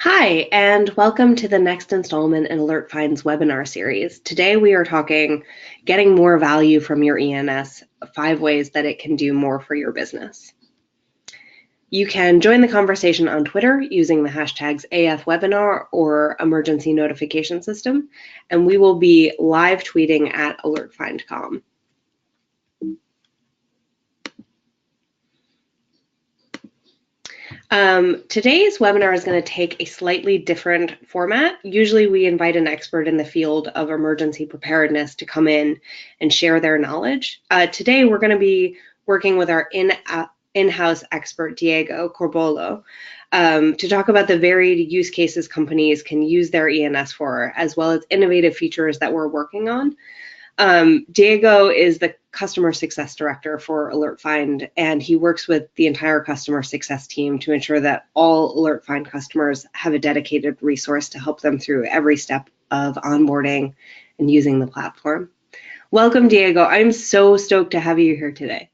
Hi, and welcome to the next installment in AlertFind's webinar series. Today we are talking getting more value from your ENS, 5 ways that it can do more for your business. You can join the conversation on Twitter using the hashtags AFWebinar or Emergency Notification System, and we will be live tweeting at AlertFind.com. Today's webinar is going to take a slightly different format. Usually we invite an expert in the field of emergency preparedness to come in and share their knowledge. Today we're going to be working with our in-house expert, Diego Corbolo, to talk about the varied use cases companies can use their ENS for, as well as innovative features that we're working on. Diego is the customer success director for AlertFind, and he works with the entire customer success team to ensure that all AlertFind customers have a dedicated resource to help them through every step of onboarding and using the platform. Welcome, Diego. I'm so stoked to have you here today.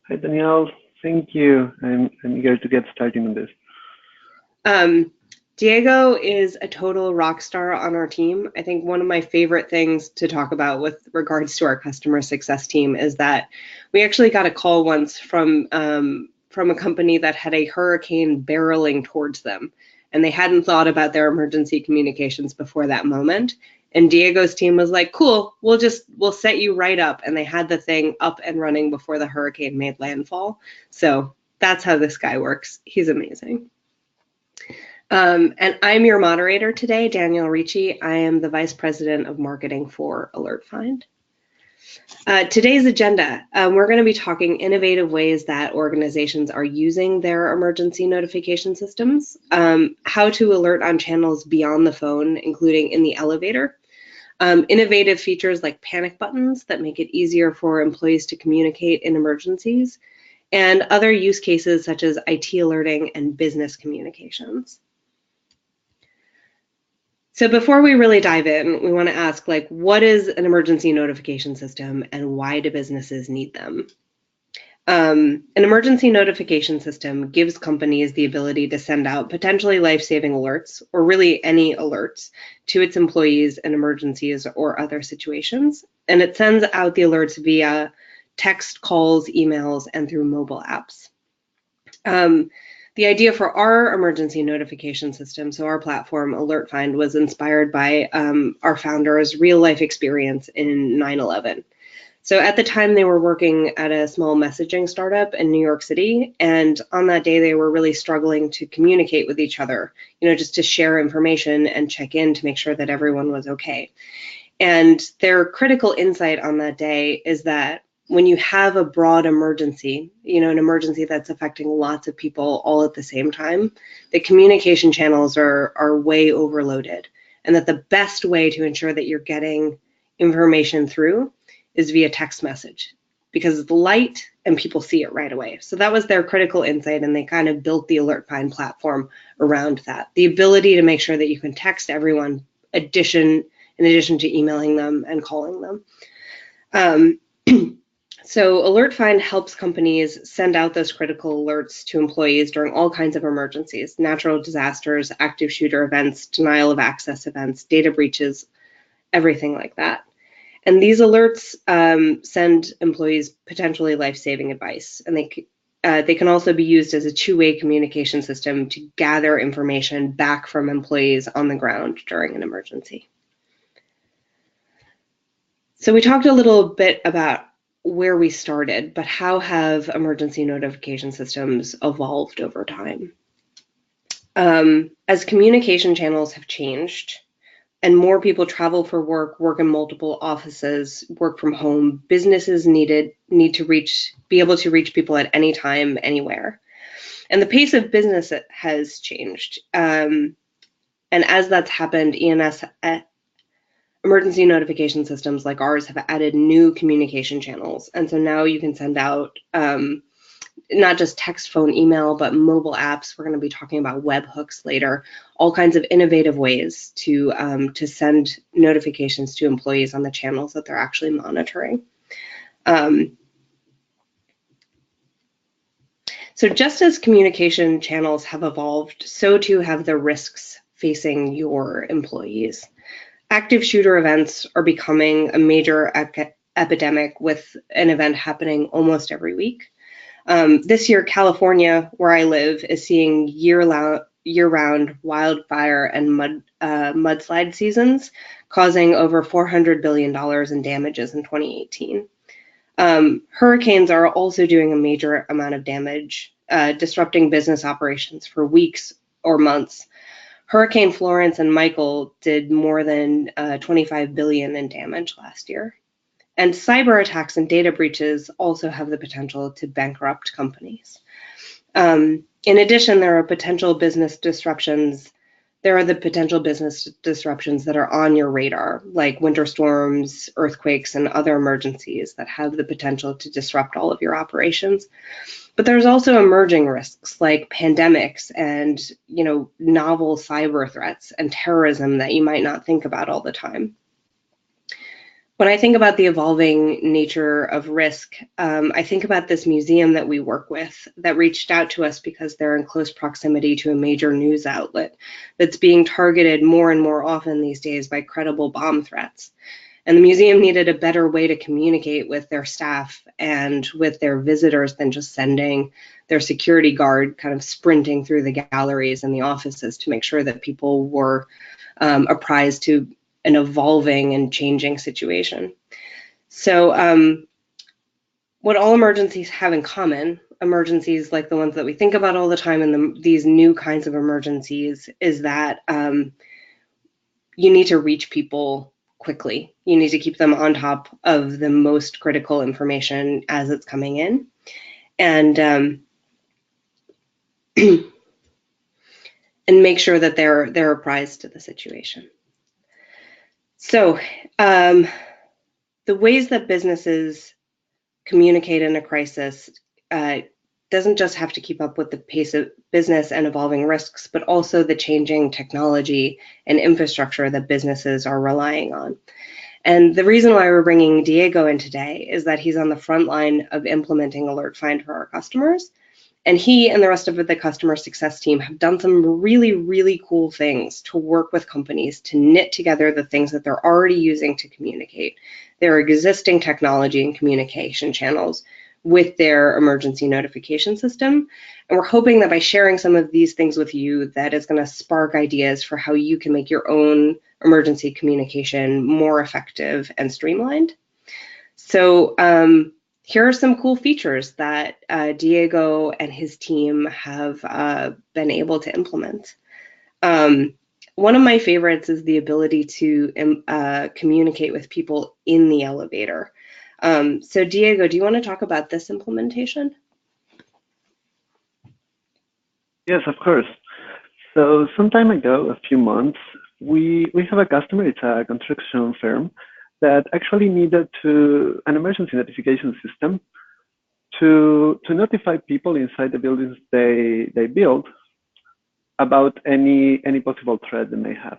Hi, Danielle. Thank you. I'm eager to get started on this. Diego is a total rock star on our team. I think one of my favorite things to talk about with regards to our customer success team is that we actually got a call once from a company that had a hurricane barreling towards them, and they hadn't thought about their emergency communications before that moment. And Diego's team was like, cool, we'll set you right up. And they had the thing up and running before the hurricane made landfall. So that's how this guy works. He's amazing. And I'm your moderator today, Danielle Ricci. I am the Vice President of Marketing for AlertFind. Today's agenda, we're going to be talking innovative ways that organizations are using their emergency notification systems, how to alert on channels beyond the phone, including in the elevator, innovative features like panic buttons that make it easier for employees to communicate in emergencies, and other use cases such as IT alerting and business communications. So before we really dive in, we want to ask, what is an emergency notification system and why do businesses need them? An emergency notification system gives companies the ability to send out potentially life-saving alerts, or really any alerts, to its employees in emergencies or other situations. And it sends out the alerts via text, calls, emails, and through mobile apps. The idea for our emergency notification system, so our platform, AlertFind, was inspired by our founder's real-life experience in 9/11. So at the time, they were working at a small messaging startup in New York City, and on that day, they were really struggling to communicate with each other, just to share information and check in to make sure that everyone was okay. And their critical insight on that day is that when you have a broad emergency, an emergency that's affecting lots of people all at the same time, the communication channels are way overloaded, and that the best way to ensure that you're getting information through is via text message, because it's light and people see it right away. So that was their critical insight, and they kind of built the AlertFind platform around that. The ability to make sure that you can text everyone in addition to emailing them and calling them. So AlertFind helps companies send out those critical alerts to employees during all kinds of emergencies: natural disasters, active shooter events, denial of access events, data breaches, everything like that. And these alerts send employees potentially life-saving advice, and they can also be used as a two-way communication system to gather information back from employees on the ground during an emergency. So we talked a little bit about where we started, but how have emergency notification systems evolved over time? As communication channels have changed and more people travel for work in multiple offices, work from home, businesses need to be able to reach people at any time, anywhere. And the pace of business has changed. And as that's happened, ENS emergency notification systems like ours have added new communication channels. And so now you can send out not just text, phone, email, but mobile apps. We're going to be talking about webhooks later, all kinds of innovative ways to send notifications to employees on the channels that they're actually monitoring. So So just as communication channels have evolved, so too have the risks facing your employees. Active shooter events are becoming a major epidemic, with an event happening almost every week. This year, California, where I live, is seeing year-round wildfire and mudslide seasons, causing over $400 billion in damages in 2018. Hurricanes are also doing a major amount of damage, disrupting business operations for weeks or months. Hurricane Florence and Michael did more than 25 billion in damage last year. And cyber attacks and data breaches also have the potential to bankrupt companies. In addition, there are the potential business disruptions that are on your radar, like winter storms, earthquakes, and other emergencies that have the potential to disrupt all of your operations. But there's also emerging risks like pandemics and, novel cyber threats and terrorism that you might not think about all the time. When I think about the evolving nature of risk, I think about this museum that we work with that reached out to us because they're in close proximity to a major news outlet that's being targeted more and more often these days by credible bomb threats. And the museum needed a better way to communicate with their staff and with their visitors than just sending their security guard kind of sprinting through the galleries and the offices to make sure that people were apprised to an evolving and changing situation. So what all emergencies have in common, emergencies like the ones that we think about all the time and these new kinds of emergencies, is that you need to reach people quickly. You need to keep them on top of the most critical information as it's coming in. And and make sure that they're apprised to the situation. So the ways that businesses communicate in a crisis doesn't just have to keep up with the pace of business and evolving risks, but also the changing technology and infrastructure that businesses are relying on. And the reason why we're bringing Diego in today is that he's on the front line of implementing AlertFind for our customers. And he and the rest of the customer success team have done some really, really cool things to work with companies to knit together the things that they're already using to communicate, their existing technology and communication channels, with their emergency notification system. And we're hoping that by sharing some of these things with you, that is going to spark ideas for how you can make your own emergency communication more effective and streamlined. So here are some cool features that Diego and his team have been able to implement. One of my favorites is the ability to communicate with people in the elevator. So Diego, do you want to talk about this implementation? Yes, of course. So some time ago, a few months, we have a customer, it's a construction firm, that actually needed an emergency notification system to notify people inside the buildings they build about any possible threat they may have.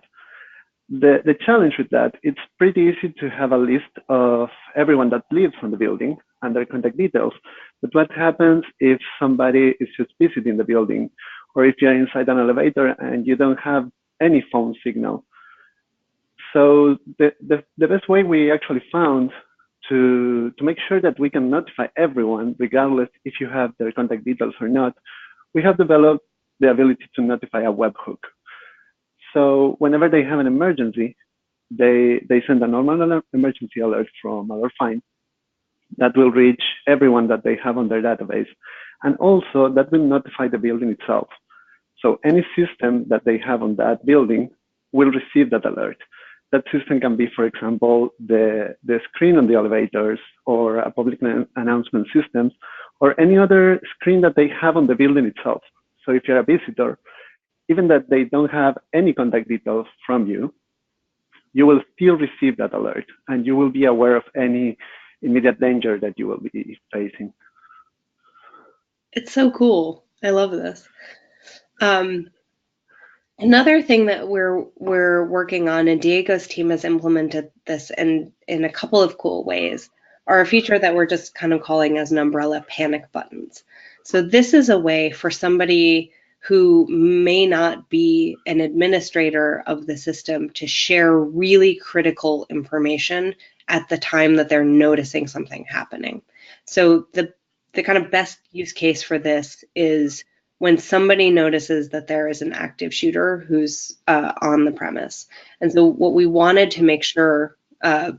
The challenge with that, it's pretty easy to have a list of everyone that lives on the building and their contact details. But what happens if somebody is just visiting the building, or if you're inside an elevator and you don't have any phone signal? So the best way we actually found to make sure that we can notify everyone, regardless if you have their contact details or not, we have developed the ability to notify a webhook. So whenever they have an emergency, they send a normal emergency alert from AlertFind that will reach everyone that they have on their database. And also that will notify the building itself. So any system that they have on that building will receive that alert. That system can be, for example, the screen on the elevators, or a public announcement system, or any other screen that they have on the building itself. So if you're a visitor, even that they don't have any contact details from you, you will still receive that alert, and you will be aware of any immediate danger that you will be facing. It's so cool. I love this. Another thing that we're working on, and Diego's team has implemented this in a couple of cool ways, are a feature that we're just kind of calling as an umbrella panic buttons. So this is a way for somebody who may not be an administrator of the system to share really critical information at the time that they're noticing something happening. So the kind of best use case for this is when somebody notices that there is an active shooter who's on the premise. And so what we wanted to make sure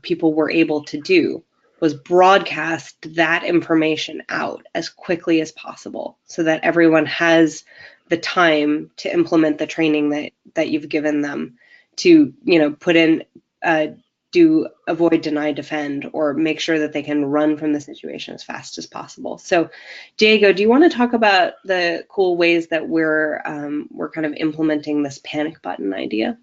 people were able to do was broadcast that information out as quickly as possible so that everyone has the time to implement the training that you've given them to, put in, do avoid, deny, defend, or make sure that they can run from the situation as fast as possible. So Diego, do you want to talk about the cool ways that we're kind of implementing this panic button idea?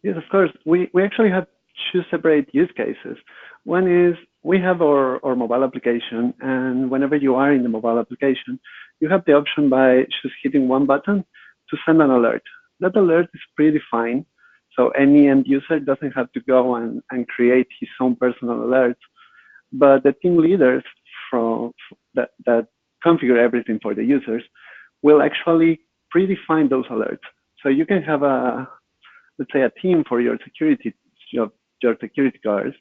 Yes, of course. We actually have two separate use cases. One is we have our mobile application, and whenever you are in the mobile application, you have the option by just hitting one button to send an alert. That alert is predefined, so any end user doesn't have to go and create his own personal alerts, but the team leaders that configure everything for the users will actually predefine those alerts. So you can have let's say a team for your security guards,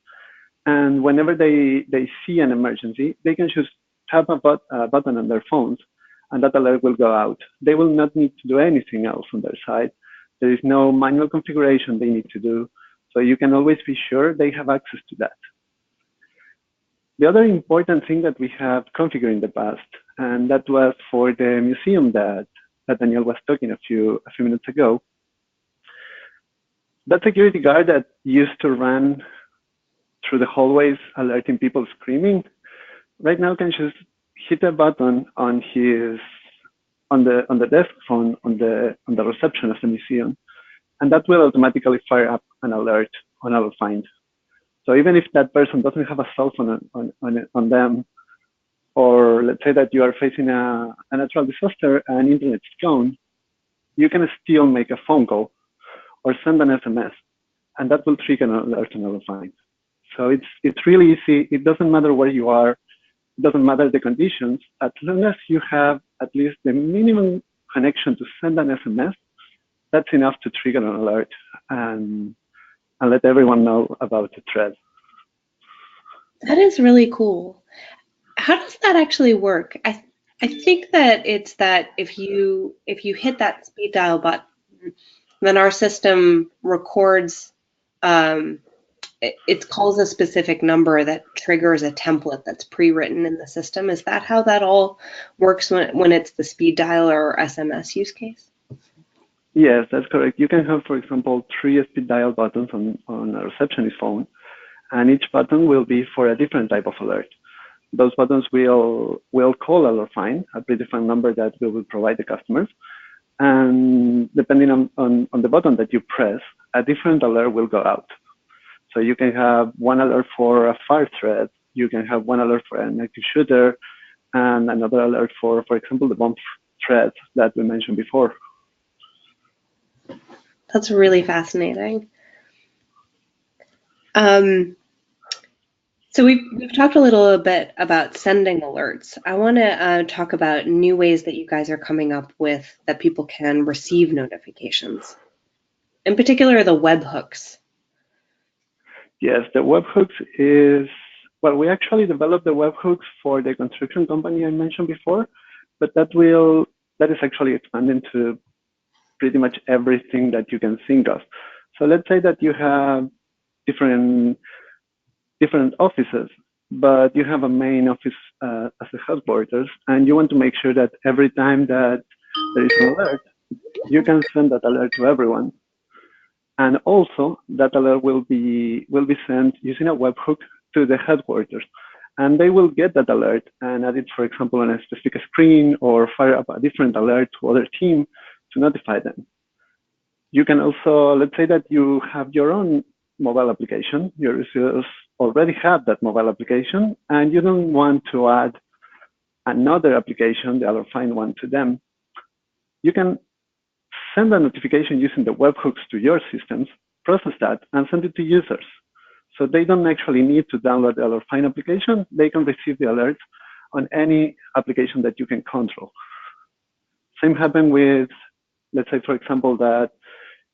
and whenever they see an emergency, they can just tap a button on their phones, and that alert will go out. They will not need to do anything else on their side. There is no manual configuration they need to do, so you can always be sure they have access to that. The other important thing that we have configured in the past, and that was for the museum that Daniel was talking a few minutes ago, that security guard that used to run through the hallways alerting people screaming, right now can just hit a button on the desk phone on the reception of the museum, and that will automatically fire up an alert on AlertFind. So even if that person doesn't have a cell phone on them, or let's say that you are facing a natural disaster and internet's gone, you can still make a phone call or send an SMS, and that will trigger an alert on AlertFind. So it's really easy. It doesn't matter where you are. It doesn't matter the conditions. As long as you have at least the minimum connection to send an SMS, that's enough to trigger an alert and let everyone know about the threat. That is really cool. How does that actually work? I think that it's that if you hit that speed dial button, then our system records, it calls a specific number that triggers a template that's pre-written in the system. Is that how that all works when it's the speed dial or SMS use case? Yes, that's correct. You can have, for example, 3 speed dial buttons on a receptionist phone, and each button will be for a different type of alert. Those buttons will call AlertFind, a predefined number that we will provide the customers. And depending on the button that you press, a different alert will go out. So you can have one alert for a fire threat, you can have one alert for an active shooter, and another alert for example, the bomb threat that we mentioned before. That's really fascinating. So we've talked a little bit about sending alerts. I want to talk about new ways that you guys are coming up with that people can receive notifications. In particular, the webhooks. Yes, the webhooks is, well, we actually developed the webhooks for the construction company I mentioned before, but that is actually expanding to pretty much everything that you can think of. So let's say that you have different offices, but you have a main office as a headquarters, and you want to make sure that every time that there is an alert, you can send that alert to everyone. And also that alert will be sent using a webhook to the headquarters, and they will get that alert and add it, for example, on a specific screen, or fire up a different alert to other team to notify them. You can also, let's say that you have your own mobile application, your users already have that mobile application, and you don't want to add another application, the AlertFind one, to them. You can send a notification using the webhooks to your systems, process that, and send it to users. So they don't actually need to download the AlertFind application. They can receive the alerts on any application that you can control. Same happen with, let's say, for example, that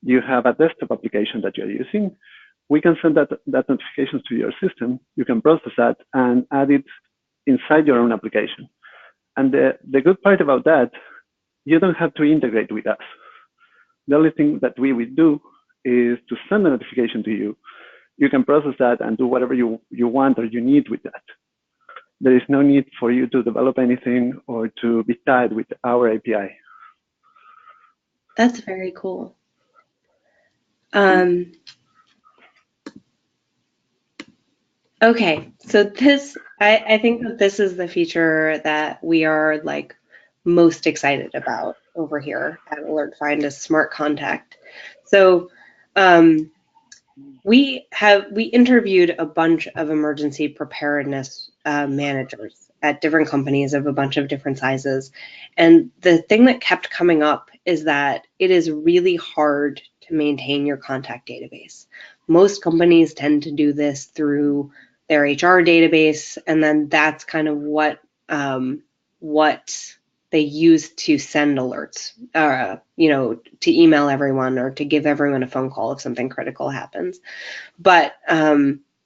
you have a desktop application that you're using. We can send that notifications to your system. You can process that and add it inside your own application. And the good part about that, you don't have to integrate with us. The only thing that we would do is to send a notification to you. You can process that and do whatever you want or you need with that. There is no need for you to develop anything or to be tied with our API. That's very cool. Okay, so this, I think that this is the feature that we are like most excited about over here at AlertFind is SmartContact. So we interviewed a bunch of emergency preparedness managers at different companies of a bunch of different sizes. And the thing that kept coming up is that it is really hard to maintain your contact database. Most companies tend to do this through their HR database, and then that's kind of what they use to send alerts, to email everyone or to give everyone a phone call if something critical happens. But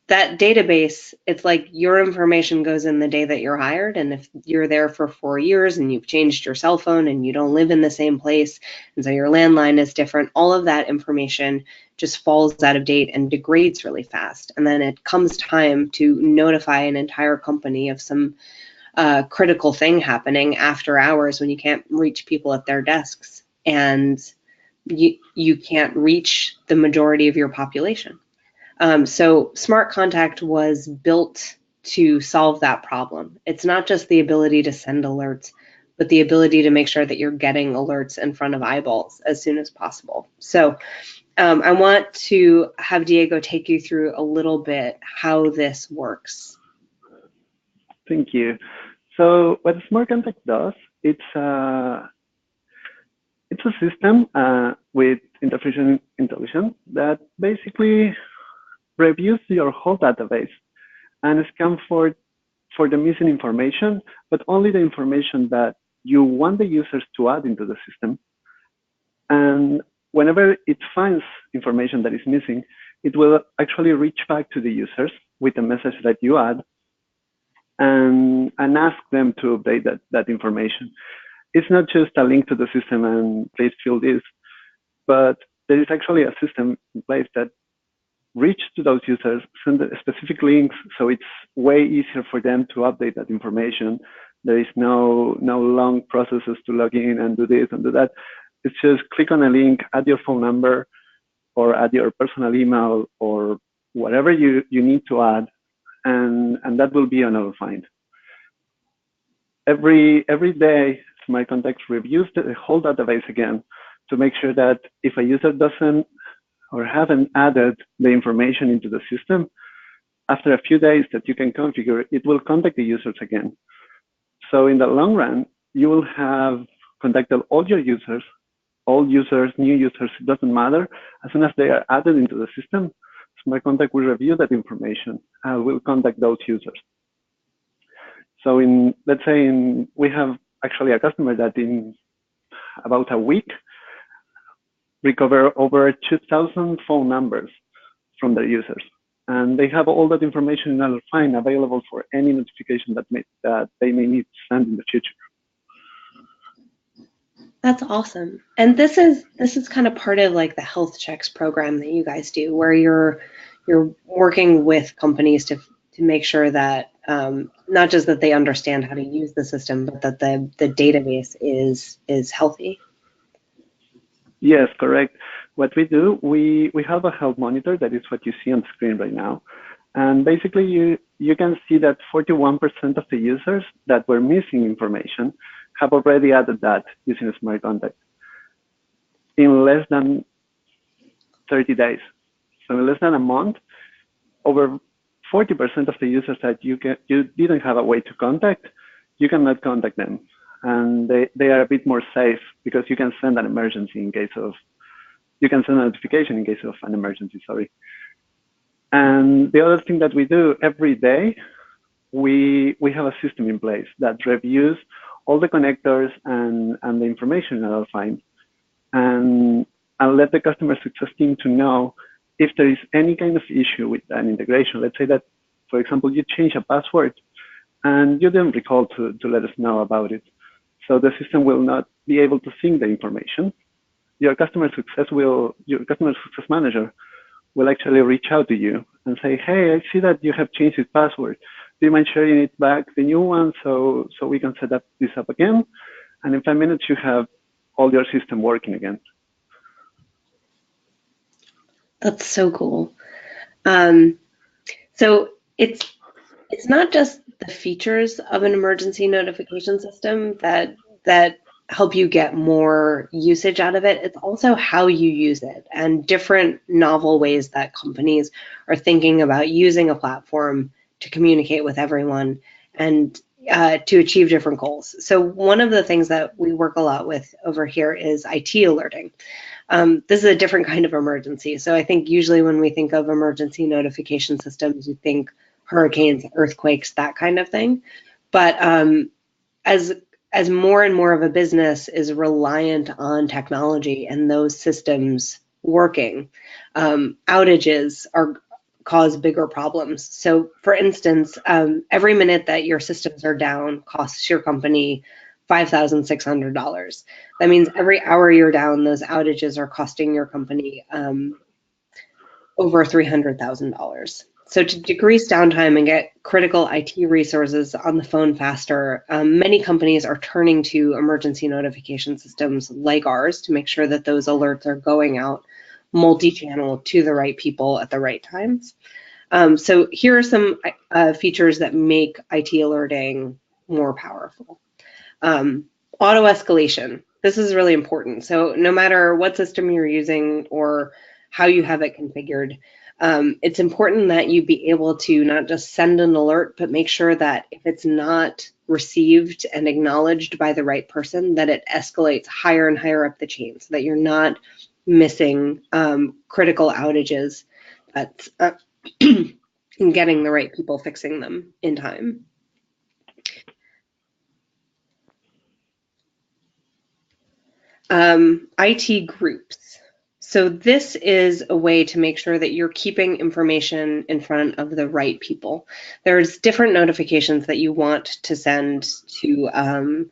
that database, it's like your information goes in the day that you're hired, and if you're there for 4 years and you've changed your cell phone and you don't live in the same place, and so your landline is different, all of that information just falls out of date and degrades really fast. And then it comes time to notify an entire company of some critical thing happening after hours when you can't reach people at their desks and you can't reach the majority of your population. So SmartContact was built to solve that problem. It's not just the ability to send alerts, but the ability to make sure that you're getting alerts in front of eyeballs as soon as possible. So I want to have Diego take you through a little bit how this works. Thank you. So what SmartContact does, it's a system with artificial intelligence that basically reviews your whole database and scans for the missing information, but only the information that you want the users to add into the system. And whenever it finds information that is missing, it will actually reach back to the users with the message that you add and ask them to update that information. It's not just a link to the system and please fill this, but there is actually a system in place that reach to those users, send specific links, so it's way easier for them to update that information. There is no long processes to log in and do this and do that. It's just click on a link, add your phone number, or add your personal email, or whatever you need to add, and that will be on AlertFind. Every day, SmartContact reviews the whole database again to make sure that if a user doesn't or haven't added the information into the system, after a few days that you can configure, it will contact the users again. So in the long run, you will have contacted all your users, all users, new users, it doesn't matter. As soon as they are added into the system, SmartContact will review that information and will contact those users. So let's say we have actually a customer that in about a week recover over 2,000 phone numbers from their users. And they have all that information in AlertFind available for any notification that they may need to send in the future. That's awesome. And this is kind of part of like the health checks program that you guys do, where you're working with companies to make sure that not just that they understand how to use the system, but that the database is healthy. Yes, correct. What we do, we have a health monitor that is what you see on the screen right now. And basically you can see that 41% of the users that were missing information have already added that using SmartContact in less than 30 days. So in less than a month, over 40% of the users that you didn't have a way to contact, you cannot contact them. And they are a bit more safe because you can send an emergency in case of, you can send a notification in case of an emergency, sorry. And the other thing that we do every day, we have a system in place that reviews all the connectors and the information in AlertFind, and let the customer success team to know if there is any kind of issue with an integration. Let's say that, for example, you change a password and you didn't recall to let us know about it. So the system will not be able to sync the information. Your customer success manager will actually reach out to you and say, hey, I see that you have changed this password. Do you mind sharing it back, the new one, so we can set this up again? And in 5 minutes, you have all your system working again. That's so cool. So it's not just the features of an emergency notification system that help you get more usage out of it. It's also how you use it and different novel ways that companies are thinking about using a platform to communicate with everyone and to achieve different goals. So one of the things that we work a lot with over here is IT alerting. This is a different kind of emergency. So I think usually when we think of emergency notification systems, we think hurricanes, earthquakes, that kind of thing. But as more and more of a business is reliant on technology and those systems working, outages cause bigger problems. So for instance, every minute that your systems are down costs your company $5,600. That means every hour you're down, those outages are costing your company over $300,000. So to decrease downtime and get critical IT resources on the phone faster, many companies are turning to emergency notification systems like ours to make sure that those alerts are going out multi-channel to the right people at the right times. So here are some features that make IT alerting more powerful. Auto escalation. This is really important. So no matter what system you're using or how you have it configured, it's important that you be able to not just send an alert, but make sure that if it's not received and acknowledged by the right person, that it escalates higher and higher up the chain so that you're not missing critical outages and getting the right people fixing them in time. IT groups. So this is a way to make sure that you're keeping information in front of the right people. There's different notifications that you want to send to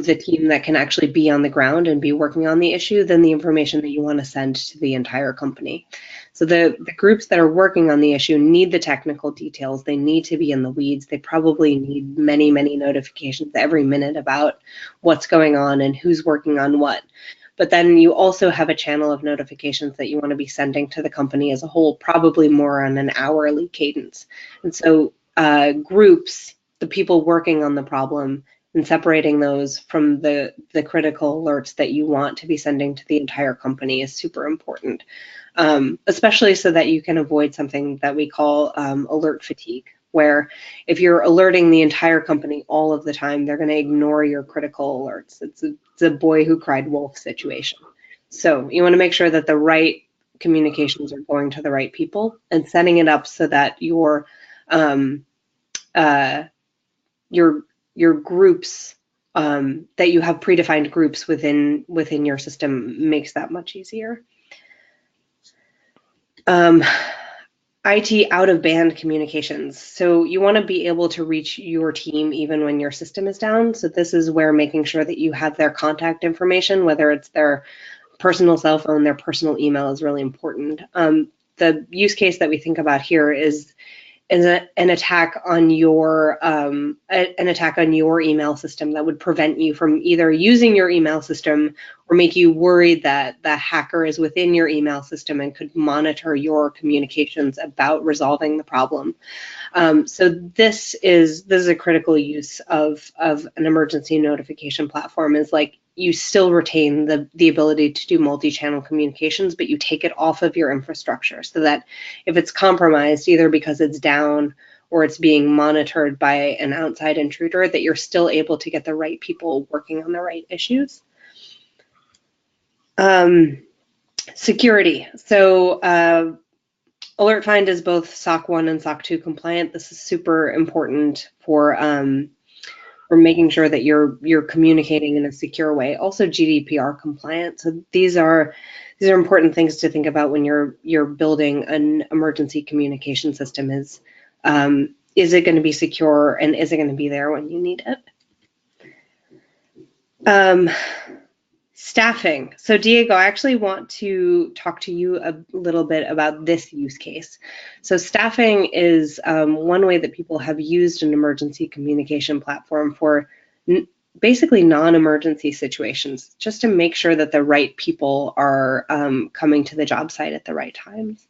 the team that can actually be on the ground and be working on the issue than the information that you want to send to the entire company. So the groups that are working on the issue need the technical details. They need to be in the weeds. They probably need many, many notifications every minute about what's going on and who's working on what. But then you also have a channel of notifications that you want to be sending to the company as a whole, probably more on an hourly cadence. And so groups, the people working on the problem, and separating those from the critical alerts that you want to be sending to the entire company is super important, especially so that you can avoid something that we call alert fatigue, where if you're alerting the entire company all of the time, they're going to ignore your critical alerts. It's a boy who cried wolf situation. So you want to make sure that the right communications are going to the right people and setting it up so that your groups, that you have predefined groups within your system makes that much easier. IT out-of-band communications. So you want to be able to reach your team even when your system is down. So this is where making sure that you have their contact information, whether it's their personal cell phone, their personal email, is really important. The use case that we think about here is an attack on your email system that would prevent you from either using your email system or make you worried that the hacker is within your email system and could monitor your communications about resolving the problem. So this is a critical use of an emergency notification platform, is like you still retain the ability to do multi-channel communications, but you take it off of your infrastructure so that if it's compromised, either because it's down or it's being monitored by an outside intruder, that you're still able to get the right people working on the right issues. Security. So AlertFind is both SOC 1 and SOC 2 compliant. This is super important for making sure that you're communicating in a secure way. Also GDPR compliant. So these are important things to think about when you're building an emergency communication system. Is it going to be secure, and is it going to be there when you need it? Staffing. So Diego, I actually want to talk to you a little bit about this use case. So staffing is one way that people have used an emergency communication platform for basically non-emergency situations, just to make sure that the right people are coming to the job site at the right times.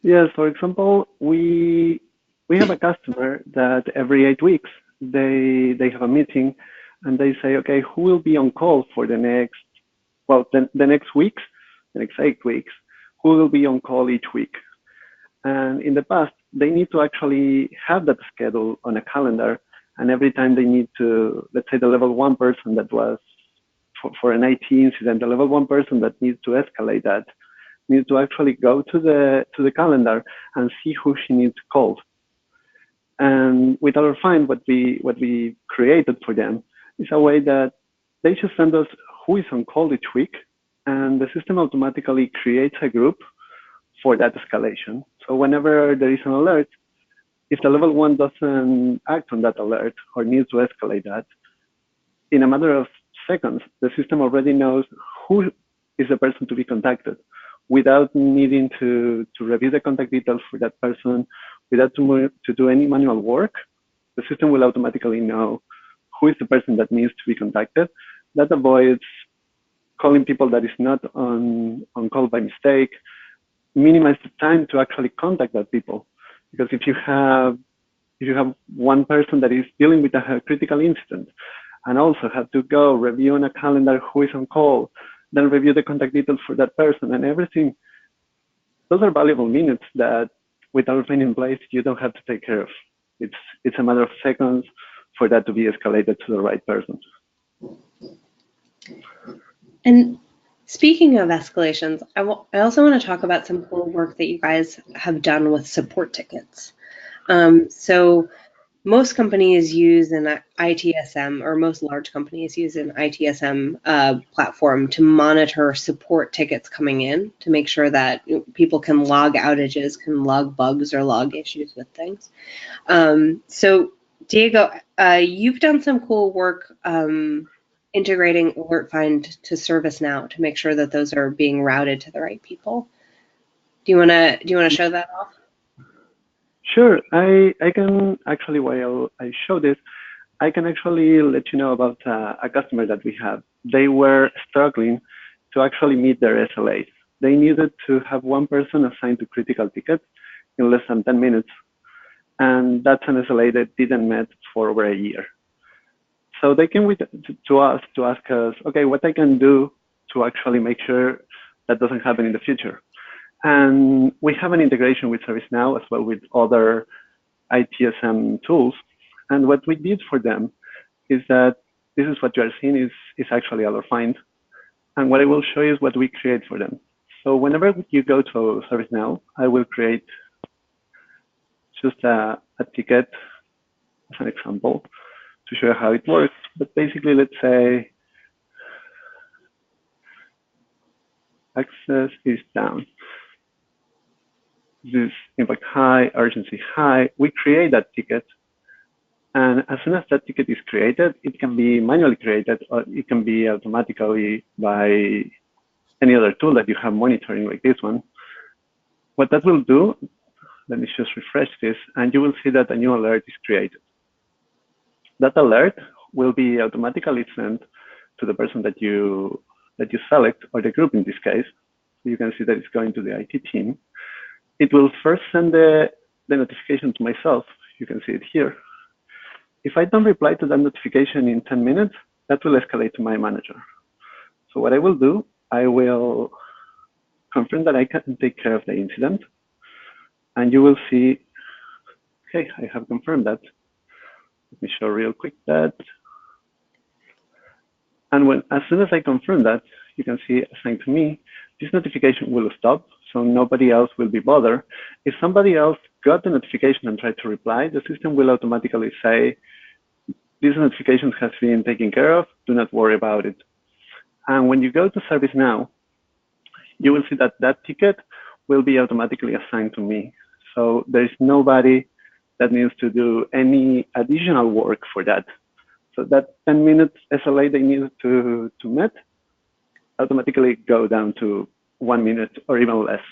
Yes, for example, we have a customer that every 8 weeks they have a meeting and they say, okay, who will be on call for the next, well, the next weeks, the next 8 weeks, who will be on call each week? And in the past, they need to actually have that schedule on a calendar. And every time they need to, let's say the level 1 person that was for an IT incident, the level 1 person that needs to escalate that, needs to actually go to the calendar and see who she needs to call. And with AlertFind, what we created for them is a way that they just send us who is on call each week, and the system automatically creates a group for that escalation. So whenever there is an alert, if the level 1 doesn't act on that alert or needs to escalate that, in a matter of seconds, the system already knows who is the person to be contacted without needing to review the contact details for that person, without to do any manual work. The system will automatically know who is the person that needs to be contacted. That avoids calling people that is not on call by mistake, minimize the time to actually contact that people. Because if you have one person that is dealing with a critical incident and also have to go review on a calendar who is on call, then review the contact details for that person and everything, those are valuable minutes that with AlertFind in place, you don't have to take care of. It's a matter of seconds for that to be escalated to the right person. And speaking of escalations, I also want to talk about some cool work that you guys have done with support tickets. So most companies use an ITSM, or most large companies use an ITSM platform to monitor support tickets coming in, to make sure that people can log outages, can log bugs, or log issues with things. So Diego, you've done some cool work integrating AlertFind to ServiceNow to make sure that those are being routed to the right people. Do you want to show that off? Sure, I can actually, while I show this, I can actually let you know about a customer that we have. They were struggling to actually meet their SLAs. They needed to have one person assigned to critical tickets in less than 10 minutes. And that's an SLA that didn't met for over a year. So they came to us to ask us, okay, what I can do to actually make sure that doesn't happen in the future. And we have an integration with ServiceNow as well with other ITSM tools. And what we did for them is that this is what you are seeing is actually AlertFind. And what I will show you is what we create for them. So whenever you go to ServiceNow, I will create just a ticket as an example to show you how it works. But basically, let's say access is down. This impact high, urgency high. We create that ticket. And as soon as that ticket is created, it can be manually created or it can be automatically by any other tool that you have monitoring like this one. What that will do, let me just refresh this, and you will see that a new alert is created. That alert will be automatically sent to the person that you select, or the group in this case. So you can see that it's going to the IT team. It will first send the notification to myself. You can see it here. If I don't reply to that notification in 10 minutes, that will escalate to my manager. So what I will do, I will confirm that I can take care of the incident. And you will see, okay, I have confirmed that. Let me show real quick that. And as soon as I confirm that, you can see assigned to me, this notification will stop. so nobody else will be bothered. If somebody else got the notification and tried to reply, the system will automatically say, this notification has been taken care of, do not worry about it. And when you go to ServiceNow, you will see that that ticket will be automatically assigned to me. So there is nobody that needs to do any additional work for that. So that 10 minutes SLA they needed to meet automatically go down to 1 minute or even less.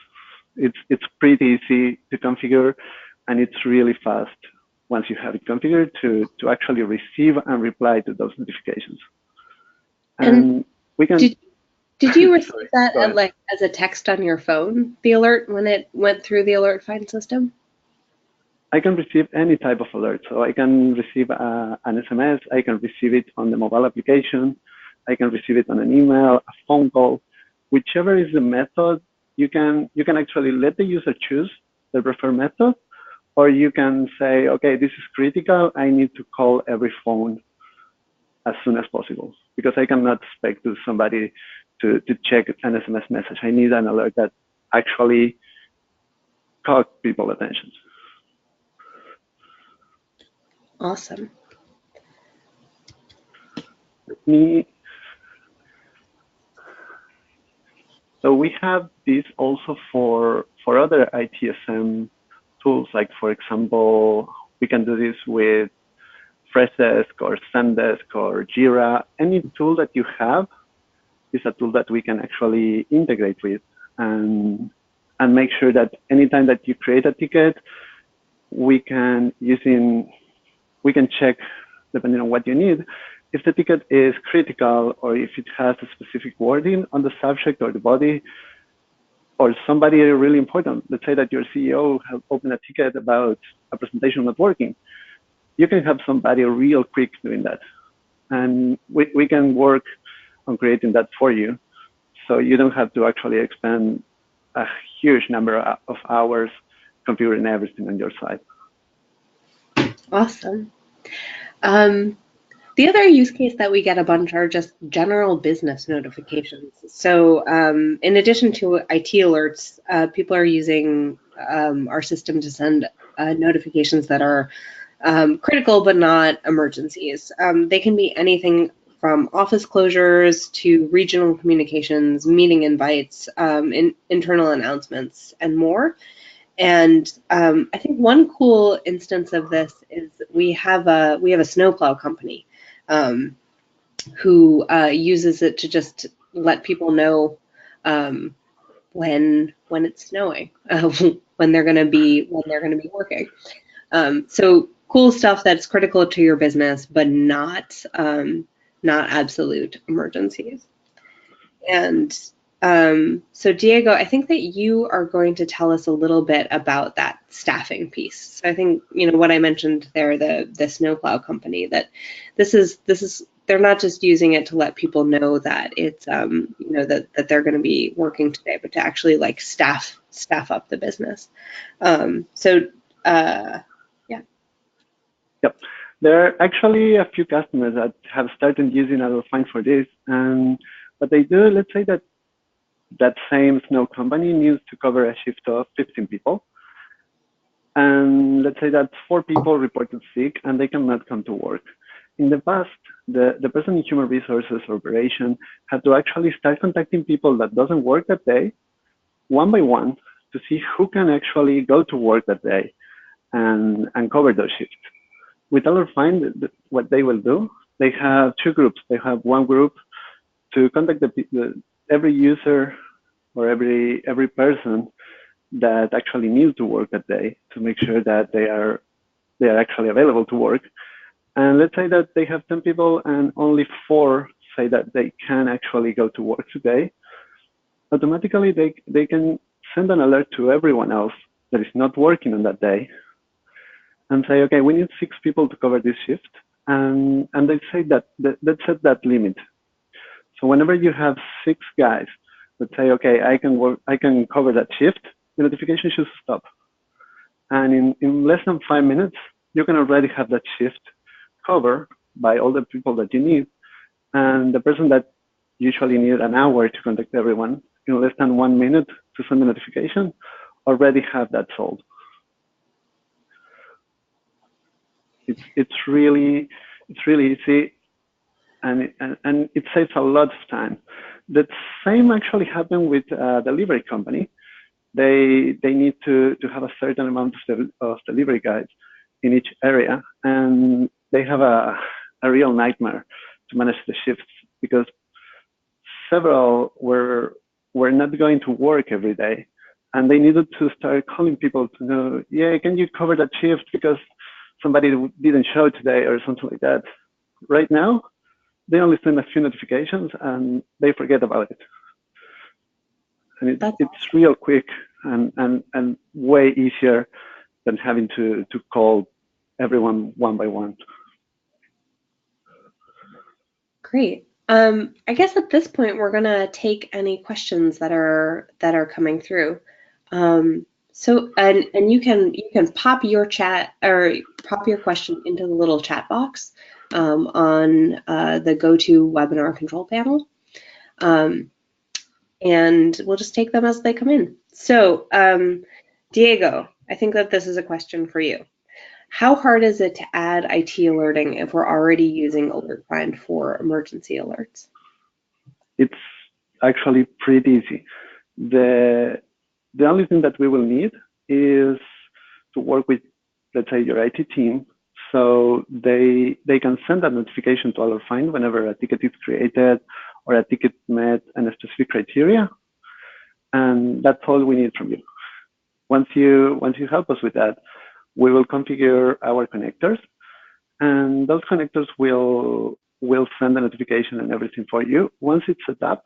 It's pretty easy to configure, and it's really fast once you have it configured to actually receive and reply to those notifications. And we can. Did you receive that like as a text on your phone, the alert, when it went through the AlertFind system? I can receive any type of alert. So I can receive an SMS, I can receive it on the mobile application, I can receive it on an email, a phone call, whichever is the method. You can actually let the user choose the preferred method, or you can say, okay, this is critical, I need to call every phone as soon as possible, because I cannot expect somebody to check an SMS message. I need an alert that actually caught people's attention. Awesome. So we have this also for other ITSM tools, like for example, we can do this with Freshdesk or Zendesk or Jira. Any tool that you have is a tool that we can actually integrate with and make sure that anytime that you create a ticket, we can check, depending on what you need, if the ticket is critical or if it has a specific wording on the subject or the body, or somebody really important. Let's say that your CEO has opened a ticket about a presentation not working. You can have somebody real quick doing that. And we can work on creating that for you. So you don't have to actually expend a huge number of hours configuring everything on your side. Awesome. The other use case that we get a bunch are just general business notifications. So in addition to IT alerts, people are using our system to send notifications that are critical but not emergencies. They can be anything from office closures to regional communications, meeting invites, internal announcements, and more. And I think one cool instance of this is we have a snowplow company who uses it to just let people know when it's snowing, when they're going to be working. So cool stuff that's critical to your business, but not absolute emergencies. And so Diego, I think that you are going to tell us a little bit about that staffing piece. So I think, what I mentioned there, the snowplow company, that this is they're not just using it to let people know that it's that they're going to be working today, but to actually like staff up the business. Yep. There are actually a few customers that have started using AlertFind for this, and what they do, let's say that same snow company needs to cover a shift of 15 people. And let's say that 4 people reported sick and they cannot come to work. In the past, the person in human resources operation had to actually start contacting people that doesn't work that day, one by one, to see who can actually go to work that day and cover those shifts. With AlertFind, what they will do, they have 2 groups. They have one group to contact every user or every person that actually needs to work that day to make sure that they are actually available to work. And let's say that they have 10 people and only 4 say that they can actually go to work today. Automatically, they can send an alert to everyone else that is not working on that day and say, okay, we need 6 people to cover this shift. And they say that let's set that limit. So whenever you have 6 guys that say, okay, I can cover that shift, the notification should stop. And in less than 5 minutes, you can already have that shift covered by all the people that you need. And the person that usually needs an hour to contact everyone in less than 1 minute to send a notification already have that solved. It's really easy, and it saves a lot of time. The same actually happened with a delivery company. They need to have a certain amount of delivery guys in each area, and they have a real nightmare to manage the shifts because several were not going to work every day, and they needed to start calling people to know, yeah, can you cover that shift because somebody didn't show today or something like that. Right now, they only send a few notifications and they forget about it. And it's real quick and way easier than having to call everyone one by one. Great. I guess at this point we're gonna take any questions that are coming through. So and you can pop your chat or pop your question into the little chat box on the GoToWebinar control panel, and we'll just take them as they come in. So Diego, I think that this is a question for you. How hard is it to add IT alerting if we're already using AlertFind for emergency alerts? It's actually pretty easy. The only thing that we will need is to work with, let's say, your IT team, so they can send a notification to AlertFind whenever a ticket is created or a ticket met a specific criteria, and that's all we need from you. Once you help us with that, we will configure our connectors, and those connectors will send a notification and everything for you. Once it's set up,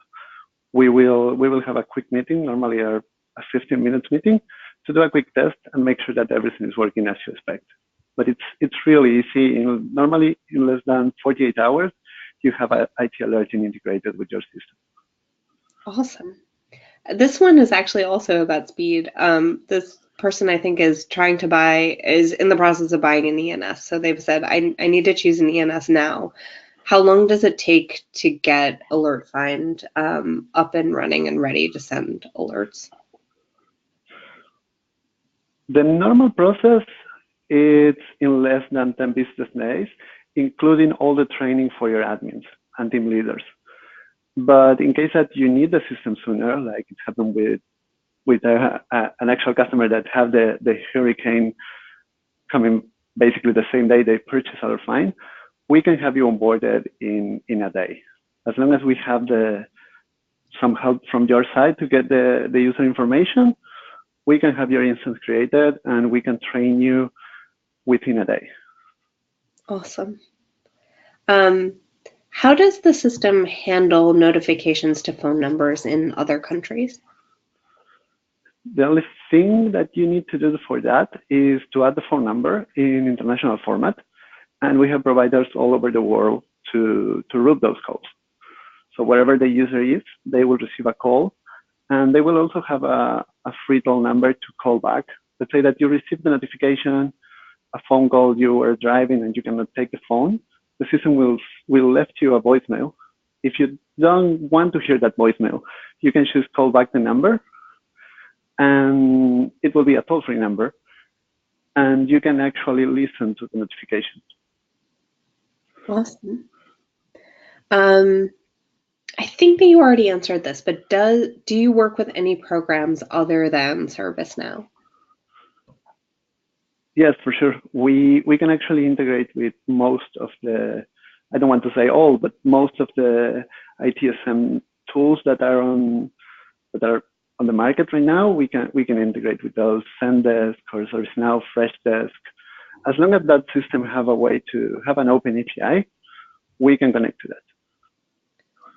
we will have a quick meeting, normally a 15-minute meeting, to do a quick test and make sure that everything is working as you expect. But it's really easy. Normally, in less than 48 hours, you have IT alerting integrated with your system. Awesome. This one is actually also about speed. This person, I think, is in the process of buying an ENS. So they've said, I need to choose an ENS now. How long does it take to get AlertFind up and running and ready to send alerts? The normal process is in less than 10 business days, including all the training for your admins and team leaders. But in case that you need the system sooner, like it happened with an actual customer that had the hurricane coming basically the same day they purchased AlertFind, we can have you onboarded in a day. As long as we have some help from your side to get the user information, we can have your instance created and we can train you within a day. Awesome. How does the system handle notifications to phone numbers in other countries? The only thing that you need to do for that is to add the phone number in international format. And we have providers all over the world to route those calls. So wherever the user is, they will receive a call. And they will also have a free toll number to call back. Let's say that you received the notification, a phone call, you were driving and you cannot take the phone. The system will left you a voicemail. If you don't want to hear that voicemail, you can just call back the number, and it will be a toll-free number, and you can actually listen to the notifications. Awesome. I think that you already answered this, but do you work with any programs other than ServiceNow? Yes, for sure. We can actually integrate with most of the, I don't want to say all, but most of the ITSM tools that are on the market right now. We can integrate with those, Zendesk or ServiceNow, Freshdesk. As long as that system have a way to have an open API, we can connect to that.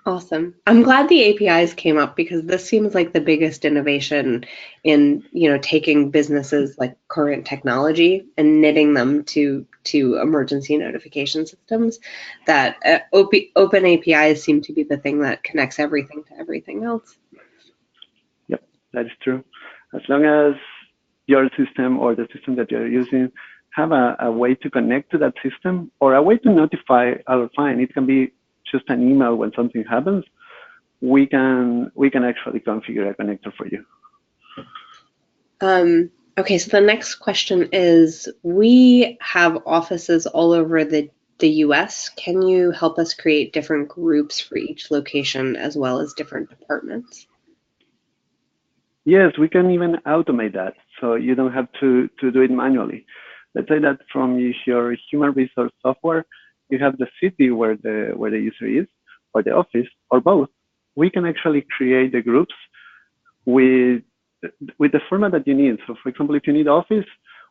Awesome. I'm glad the APIs came up because this seems like the biggest innovation in, taking businesses like current technology and knitting them to emergency notification systems. That open APIs seem to be the thing that connects everything to everything else. Yep, that is true. As long as your system or the system that you're using have a way to connect to that system or a way to notify AlertFind, it can be just an email when something happens, we can actually configure a connector for you. Okay, so the next question is, we have offices all over the US. Can you help us create different groups for each location as well as different departments? Yes, we can even automate that, so you don't have to do it manually. Let's say that from your human resource software, you have the city where the user is, or the office, or both. We can actually create the groups with the format that you need. So for example, if you need office,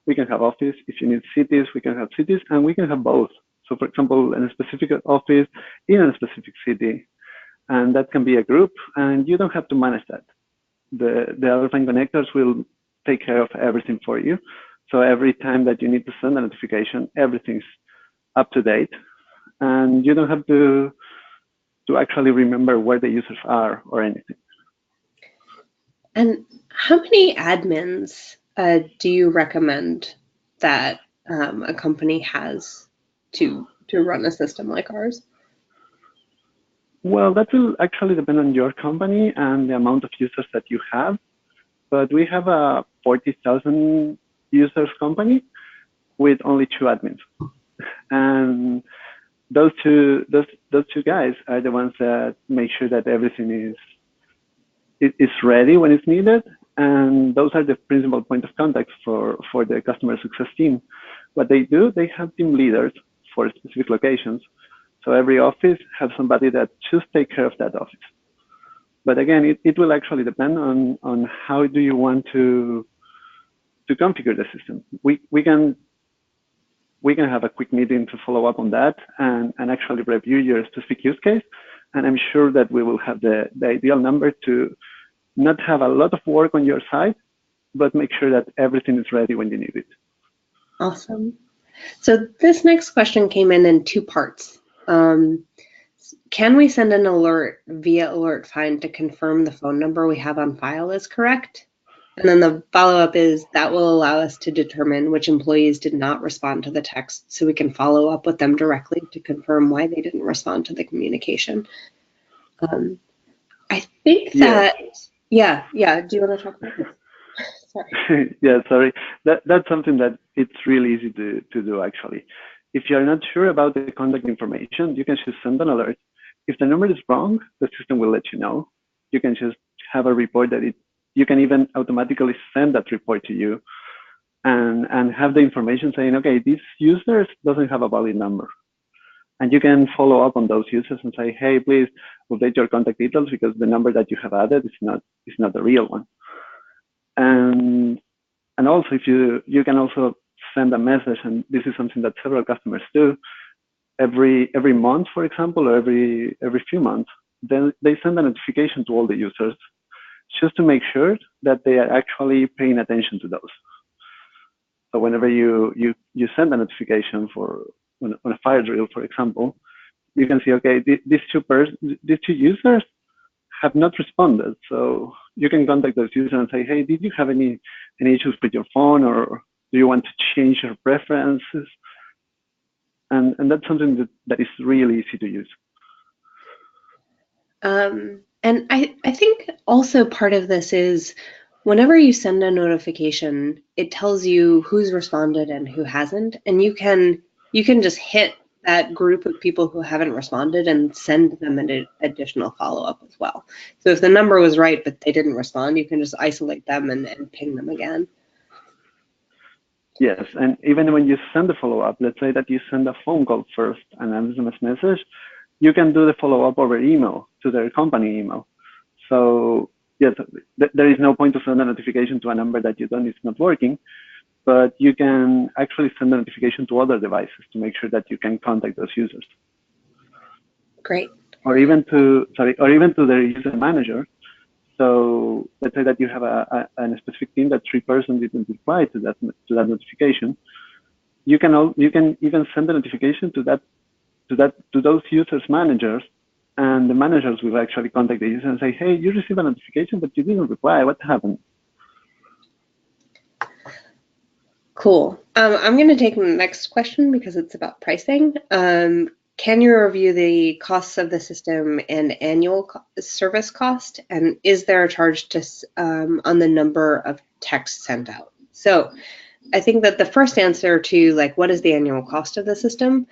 we can have office. If you need cities, we can have cities, and we can have both. So for example, in a specific office in a specific city, and that can be a group, and you don't have to manage that. The AlertFind connectors will take care of everything for you. So every time that you need to send a notification, everything's up to date, and you don't have to actually remember where the users are or anything. And how many admins do you recommend that a company has to run a system like ours? Well, that will actually depend on your company and the amount of users that you have. But we have a 40,000 users company with only 2 admins. And those two guys are the ones that make sure that everything is ready when it's needed. And those are the principal point of contact for the customer success team. What they do, they have team leaders for specific locations. So every office has somebody that just take care of that office. But again, it will actually depend on how do you want to configure the system. We can have a quick meeting to follow up on that and actually review your specific use case. And I'm sure that we will have the ideal number to not have a lot of work on your side, but make sure that everything is ready when you need it. Awesome. So this next question came in 2 parts. Can we send an alert via AlertFind to confirm the phone number we have on file is correct? And then the follow-up is that will allow us to determine which employees did not respond to the text so we can follow up with them directly to confirm why they didn't respond to the communication. I think that, yeah. Do you want to talk about this? Sorry. Yeah, sorry. That's something that it's really easy to do, actually. If you're not sure about the contact information, you can just send an alert. If the number is wrong, the system will let you know. You can just have a report that you can even automatically send that report to you and have the information saying, okay, this user doesn't have a valid number. And you can follow up on those users and say, hey, please update your contact details because the number that you have added is not the real one. And also, if you can also send a message, and this is something that several customers do, every month, for example, or every few months, then they send a notification to all the users just to make sure that they are actually paying attention to those. So whenever you send a notification on a fire drill, for example, you can see, okay, these two users have not responded. So you can contact those users and say, hey, did you have any issues with your phone, or do you want to change your preferences? And that's something that is really easy to use. And I think also part of this is whenever you send a notification, it tells you who's responded and who hasn't, and you can just hit that group of people who haven't responded and send them an additional follow-up as well. So if the number was right but they didn't respond, you can just isolate them and ping them again. Yes, and even when you send the follow-up, let's say that you send a phone call first and an SMS message, you can do the follow-up over email to their company email. So yes, there is no point to send a notification to a number that you don't, it's not working, but you can actually send a notification to other devices to make sure that you can contact those users. Great. Or even to their user manager. So let's say that you have a specific team that 3 persons didn't reply to that notification. You can even send a notification to those users' managers, and the managers will actually contact the user and say, hey, you received a notification, but you didn't reply. What happened? Cool. I'm going to take the next question because it's about pricing. can you review the costs of the system and annual service cost? And is there a charge to, on the number of texts sent out? So I think that the first answer to like, what is the annual cost of the system?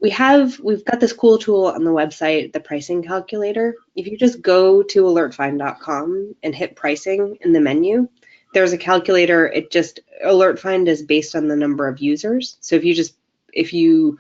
We've got this cool tool on the website, the pricing calculator. If you just go to alertfind.com and hit pricing in the menu, there's a calculator. AlertFind is based on the number of users. So if you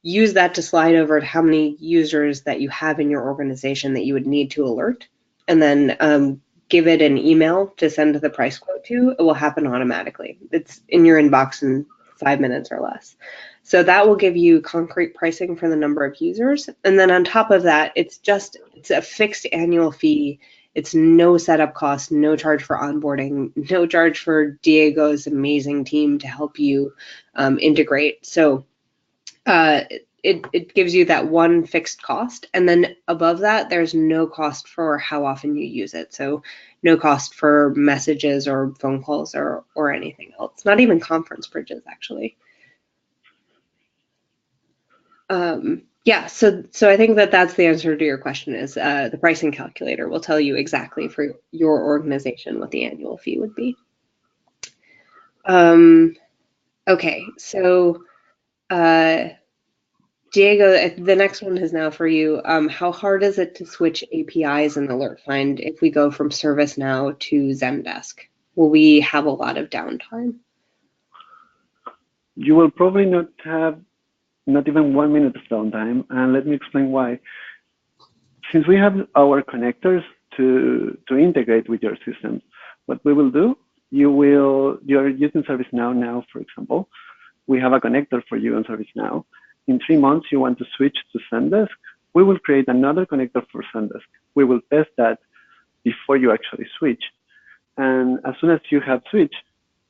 use that to slide over to how many users that you have in your organization that you would need to alert, and then give it an email to send the price quote to, it will happen automatically. It's in your inbox in 5 minutes or less. So that will give you concrete pricing for the number of users. And then on top of that, it's a fixed annual fee. It's no setup cost, no charge for onboarding, no charge for Diego's amazing team to help you integrate. So it gives you that one fixed cost, and then above that there's no cost for how often you use it. So no cost for messages or phone calls or anything else, not even conference bridges actually. Yeah, so I think that that's the answer to your question, is the pricing calculator will tell you exactly for your organization what the annual fee would be. Okay, so Diego, the next one is now for you. How hard is it to switch APIs in AlertFind if we go from ServiceNow to Zendesk? Will we have a lot of downtime? You will probably not have not even 1 minute of downtime, and let me explain why. Since we have our connectors to integrate with your systems, what we will do, you're using ServiceNow now, for example. We have a connector for you on ServiceNow. In 3 months, you want to switch to Zendesk. We will create another connector for Zendesk. We will test that before you actually switch. And as soon as you have switched,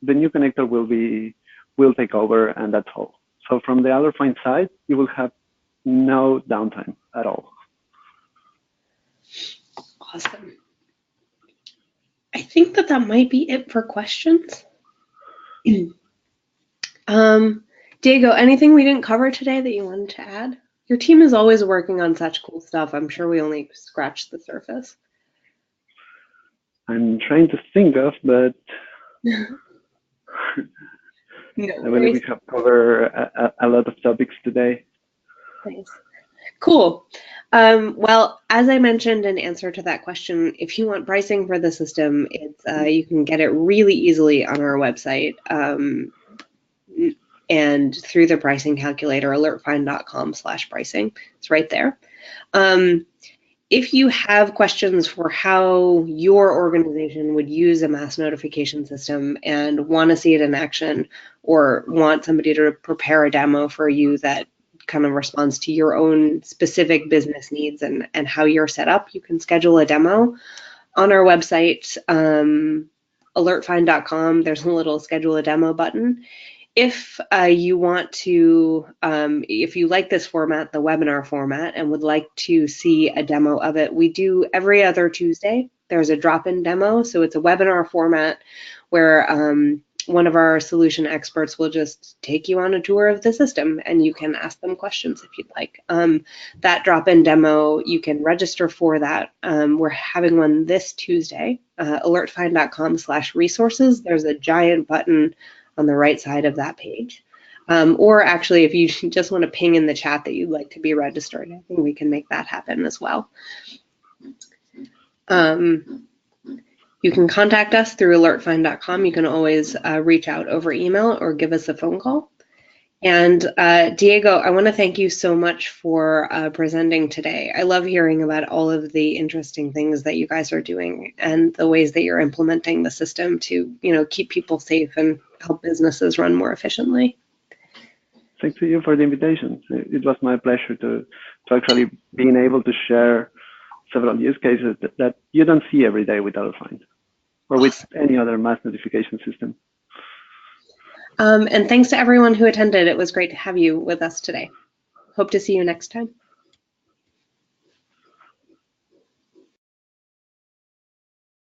the new connector will take over, and that's all. So from the AlertFind side, you will have no downtime at all. Awesome. I think that might be it for questions. Diego, anything we didn't cover today that you wanted to add? Your team is always working on such cool stuff. I'm sure we only scratched the surface. I'm trying to think of, but No I believe we have covered a lot of topics today. Nice. Cool. Well, as I mentioned in answer to that question, if you want pricing for the system, you can get it really easily on our website and through the pricing calculator, alertfind.com/pricing. It's right there. If you have questions for how your organization would use a mass notification system and want to see it in action, or want somebody to prepare a demo for you that kind of responds to your own specific business needs and how you're set up, you can schedule a demo on our website, alertfind.com. There's a little schedule a demo button. If you want to, if you like this format, the webinar format, and would like to see a demo of it, we do every other Tuesday. There's a drop-in demo, so it's a webinar format where one of our solution experts will just take you on a tour of the system, and you can ask them questions if you'd like. That drop-in demo, you can register for that. We're having one this Tuesday, alertfind.com/resources. There's a giant button on the right side of that page. Or actually, if you just want to ping in the chat that you'd like to be registered, I think we can make that happen as well. You can contact us through alertfind.com. You can always reach out over email or give us a phone call. And Diego, I want to thank you so much for presenting today. I love hearing about all of the interesting things that you guys are doing and the ways that you're implementing the system to, keep people safe and help businesses run more efficiently. Thanks to you for the invitation. It was my pleasure to actually being able to share several use cases that you don't see every day with AlertFind or with any other mass notification system. And thanks to everyone who attended. It was great to have you with us today. Hope to see you next time.